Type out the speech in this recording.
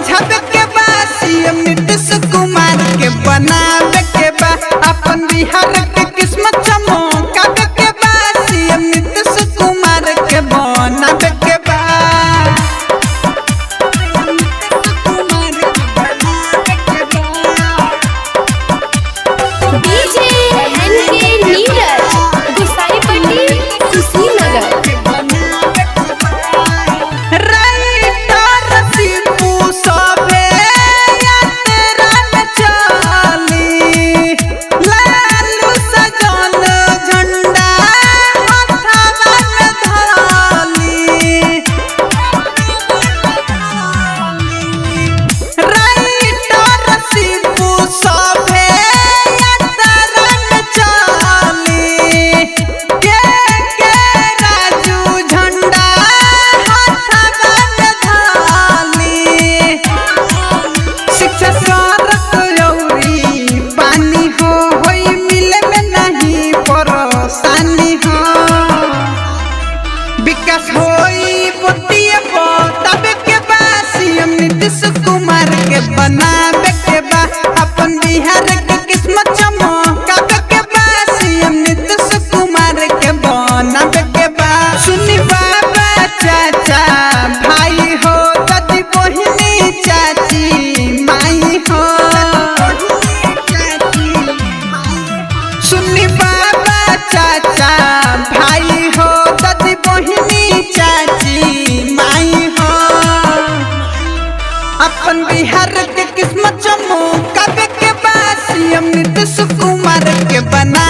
समझावे के बा सीएम नीतीश कुमार के बनावे के बा अपन बिहार के किस्मत चमकावे के बा सीएम नीतीश कुमार के बनावे के बा। DJ NK Neeraj Gusaipatti Kushinagar. विकास होई पोतिया बतावे के बा सीएम नीतीश कुमार के बनावे के बा अपन बिहार के किस्मत चमकावे के बा सीएम नीतीश कुमार के बनावे के बा। सुनी बाबा चाचा भाई हो दादी बहिनी चाची माई हो सुनी बाबा चाचा भाई हो दादी बहिनी चाची माई हो अपन बिहार के किस्मत चमकावे के बा सीएम नीतीश कुमार के बना